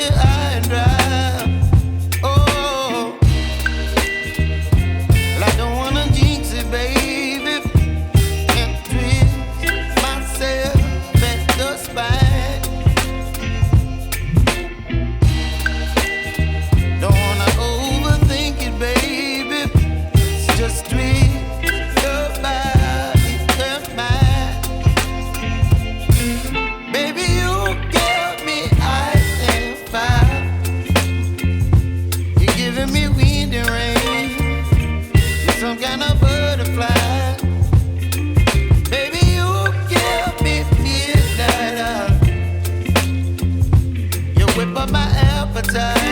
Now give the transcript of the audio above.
high and dry. Oh, well, I don't wanna jinx it, baby, and twist myself at the spine. Don't wanna overthink it, baby. It's just twist your body and mine. Baby, you give me ice and fire. You're giving me wind and rain. You're some kind of butterfly. Baby, you give me midnight. You whip up my appetite.